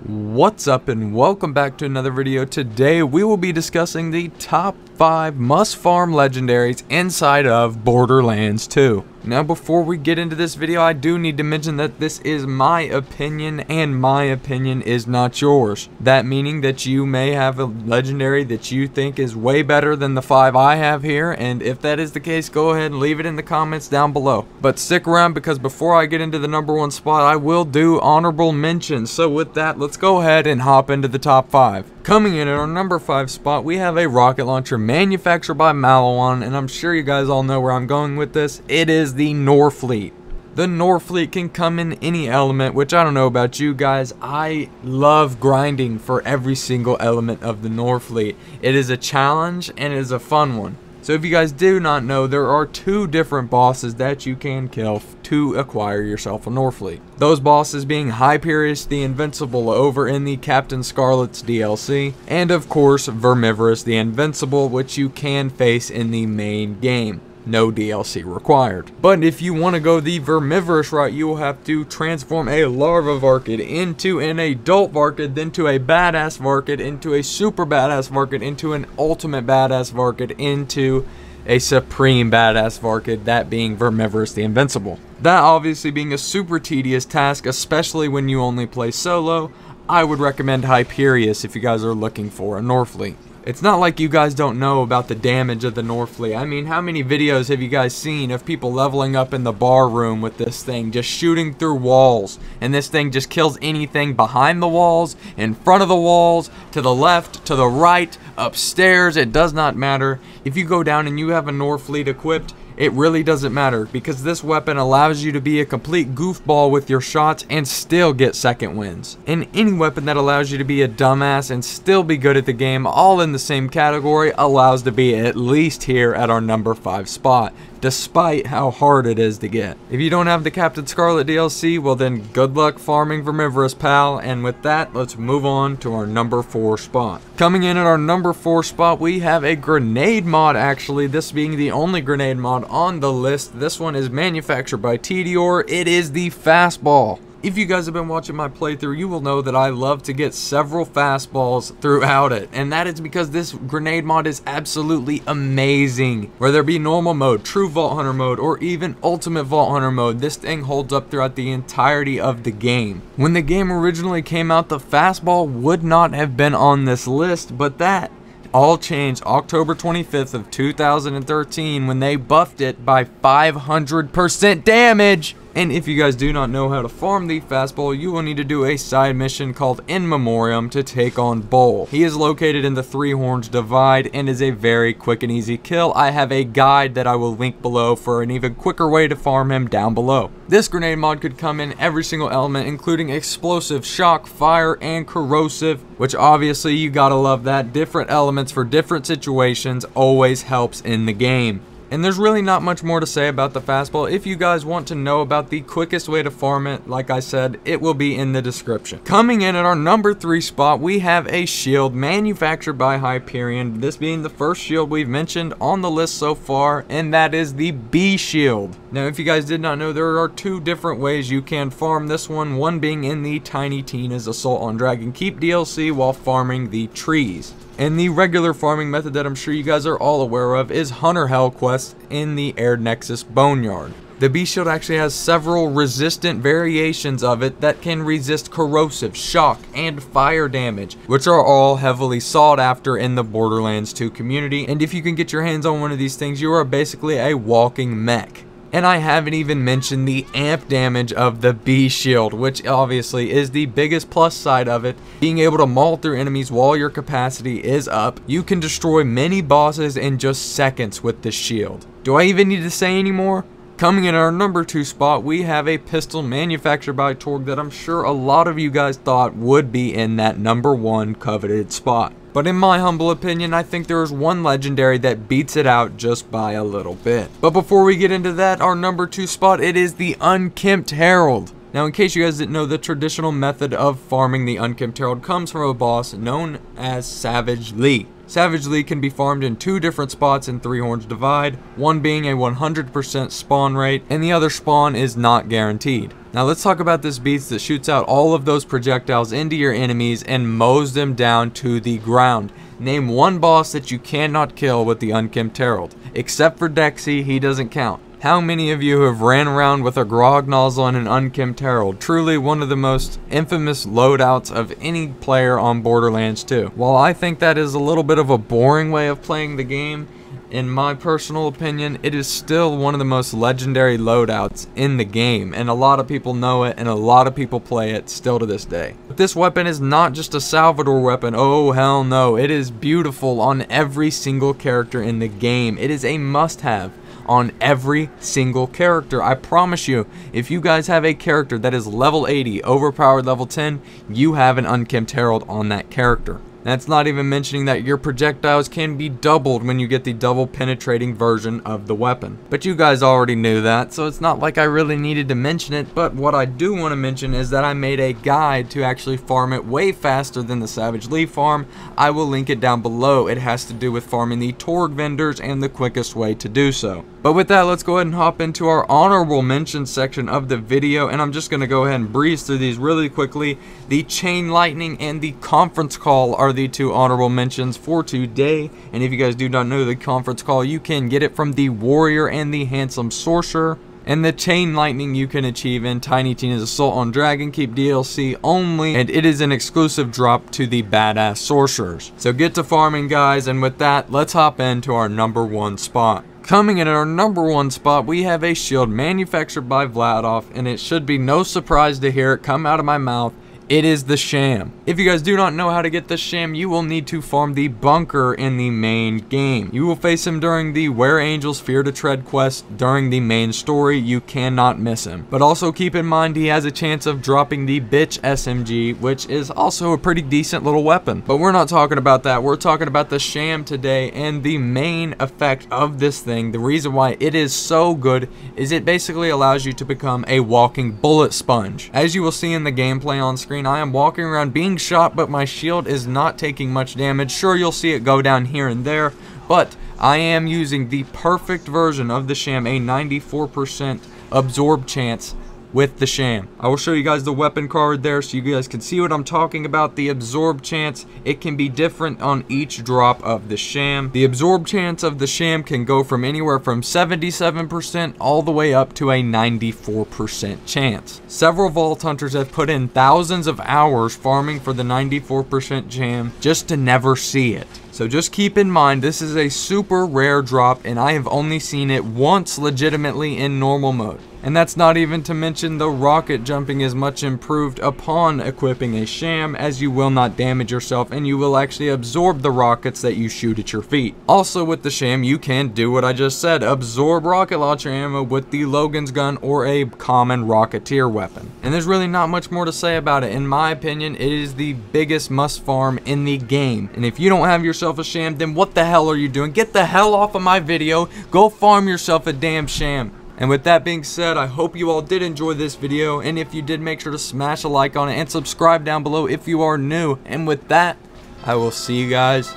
What's up and welcome back to another video. Today we will be discussing the top 5 must farm legendaries inside of Borderlands 2. Now before we get into this video, I do need to mention that this is my opinion and my opinion is not yours. That meaning that you may have a legendary that you think is way better than the 5 I have here, and if that is the case, go ahead and leave it in the comments down below. But stick around because before I get into the number 1 spot, I will do honorable mentions. So with that, let's go ahead and hop into the top 5. Coming in at our number 5 spot, we have a rocket launcher manufactured by Maliwan, and I'm sure you guys all know where I'm going with this. It is the Norfleet. The Norfleet can come in any element, which I don't know about you guys. I love grinding for every single element of the Norfleet. It is a challenge and it is a fun one. So if you guys do not know, there are 2 different bosses that you can kill to acquire yourself a Norfleet. Those bosses being Hyperius the Invincible over in the Captain Scarlet's DLC, and of course Vermivorous the Invincible, which you can face in the main game. No DLC required. But if you want to go the Vermivorous route, you will have to transform a Larva Varkid into an Adult Varkid, then to a Badass Varkid, into a Super Badass Varkid, into an Ultimate Badass Varkid, into a Supreme Badass Varkid, that being Vermivorous the Invincible. That obviously being a super tedious task, especially when you only play solo. I would recommend Hyperius if you guys are looking for a Norfleet. It's not like you guys don't know about the damage of the Norfleet. I mean, how many videos have you guys seen of people leveling up in the bar room with this thing, just shooting through walls, and this thing just kills anything behind the walls, in front of the walls, to the left, to the right, upstairs, it does not matter. If you go down and you have a Norfleet equipped, it really doesn't matter, because this weapon allows you to be a complete goofball with your shots and still get second wins. And any weapon that allows you to be a dumbass and still be good at the game, all in the same category, allows to be at least here at our number 5 spot, despite how hard it is to get. If you don't have the Captain Scarlet DLC, well then good luck farming Vermivorous, pal. And with that, let's move on to our number 4 spot. Coming in at our number 4 spot, we have a grenade mod, actually, this being the only grenade mod on the list. This one is manufactured by Tediore. It is the Fastball. If you guys have been watching my playthrough, you will know that I love to get several fastballs throughout it, and that is because this grenade mod is absolutely amazing. Whether it be normal mode, true Vault Hunter mode, or even ultimate Vault Hunter mode, this thing holds up throughout the entirety of the game. When the game originally came out, the fastball would not have been on this list, but that all changed October 25th of 2013 when they buffed it by 500% damage. And if you guys do not know how to farm the Fastball, you will need to do a side mission called In Memoriam to take on Bull. He is located in the Three Horns Divide and is a very quick and easy kill. I have a guide that I will link below for an even quicker way to farm him down below. This grenade mod could come in every single element, including explosive, shock, fire, and corrosive, which obviously you gotta love that. Different elements for different situations always helps in the game. And there's really not much more to say about the Fastball. If you guys want to know about the quickest way to farm it, like I said, it will be in the description. Coming in at our number 3 spot, we have a shield manufactured by Hyperion, this being the first shield we've mentioned on the list so far, and that is the B Shield. Now, if you guys did not know, there are 2 different ways you can farm this one being in the Tiny Tina's Assault on Dragon Keep DLC while farming the trees. And the regular farming method that I'm sure you guys are all aware of is Hunter Hell Quest in the Air Nexus Boneyard. The B Shield actually has several resistant variations of it that can resist corrosive, shock, and fire damage, which are all heavily sought after in the Borderlands 2 community. And if you can get your hands on one of these things, you are basically a walking mech. And I haven't even mentioned the amp damage of the B Shield, which obviously is the biggest plus side of it. Being able to maul through enemies while your capacity is up. You can destroy many bosses in just seconds with this shield. Do I even need to say any more? Coming in our number 2 spot, we have a pistol manufactured by Torgue that I'm sure a lot of you guys thought would be in that number 1 coveted spot. But in my humble opinion, I think there is one legendary that beats it out just by a little bit. But before we get into that, our number 2 spot, it is the Unkempt Herald. Now, in case you guys didn't know, the traditional method of farming the Unkempt Herald comes from a boss known as Savage Lee. Savage Lee can be farmed in 2 different spots in Three Horns Divide, one being a 100% spawn rate, and the other spawn is not guaranteed. Now let's talk about this beast that shoots out all of those projectiles into your enemies and mows them down to the ground. Name one boss that you cannot kill with the Unkempt Herald. Except for Dexy, he doesn't count. How many of you have ran around with a Grog Nozzle and an Unkempt Herald? Truly one of the most infamous loadouts of any player on Borderlands 2. While I think that is a little bit of a boring way of playing the game, in my personal opinion, it is still one of the most legendary loadouts in the game, and a lot of people know it and a lot of people play it still to this day. But this weapon is not just a Salvador weapon, oh hell no, it is beautiful on every single character in the game. It is a must-have on every single character. I promise you, if you guys have a character that is level 80, overpowered level 10, you have an Unkempt Herald on that character. That's not even mentioning that your projectiles can be doubled when you get the double penetrating version of the weapon. But you guys already knew that, so it's not like I really needed to mention it. But what I do want to mention is that I made a guide to actually farm it way faster than the Savage Leaf farm. I will link it down below. It has to do with farming the Torgue vendors and the quickest way to do so. But with that, let's go ahead and hop into our honorable mention section of the video, and I'm just going to go ahead and breeze through these really quickly. The Chain Lightning and the Conference Call are the two honorable mentions for today, and if you guys do not know the Conference Call, you can get it from the Warrior and the Handsome Sorcerer. And the Chain Lightning you can achieve in Tiny Tina's Assault on Dragonkeep DLC only, and it is an exclusive drop to the Badass Sorcerers. So get to farming, guys, and with that, let's hop into our number 1 spot. Coming in at our number 1 spot, we have a shield manufactured by Vladof, and it should be no surprise to hear it come out of my mouth. It is the Sham. If you guys do not know how to get the Sham, you will need to farm the Bunker in the main game. You will face him during the Where Angels Fear to Tread quest during the main story. You cannot miss him. But also keep in mind he has a chance of dropping the Bitch SMG, which is also a pretty decent little weapon. But we're not talking about that. We're talking about the Sham today, and the main effect of this thing, the reason why it is so good, is it basically allows you to become a walking bullet sponge. As you will see in the gameplay on screen, I am walking around being shot, but my shield is not taking much damage. Sure, you'll see it go down here and there, but I am using the perfect version of the Sham, a 94% absorb chance with the Sham. I will show you guys the weapon card there so you guys can see what I'm talking about. The absorb chance, it can be different on each drop of the Sham. The absorb chance of the Sham can go from anywhere from 77% all the way up to a 94% chance. Several Vault Hunters have put in thousands of hours farming for the 94% Sham just to never see it. So just keep in mind, this is a super rare drop, and I have only seen it once legitimately in normal mode. And that's not even to mention the rocket jumping is much improved upon equipping a Sham, as you will not damage yourself and you will actually absorb the rockets that you shoot at your feet. Also with the Sham, you can do what I just said, absorb rocket launcher ammo with the Logan's gun or a common Rocketeer weapon. And there's really not much more to say about it. In my opinion, it is the biggest must farm in the game. And if you don't have yourself a Sham, then what the hell are you doing? Get the hell off of my video. Go farm yourself a damn Sham. And with that being said, I hope you all did enjoy this video, and if you did, make sure to smash a like on it and subscribe down below if you are new. And with that, I will see you guys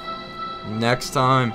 next time.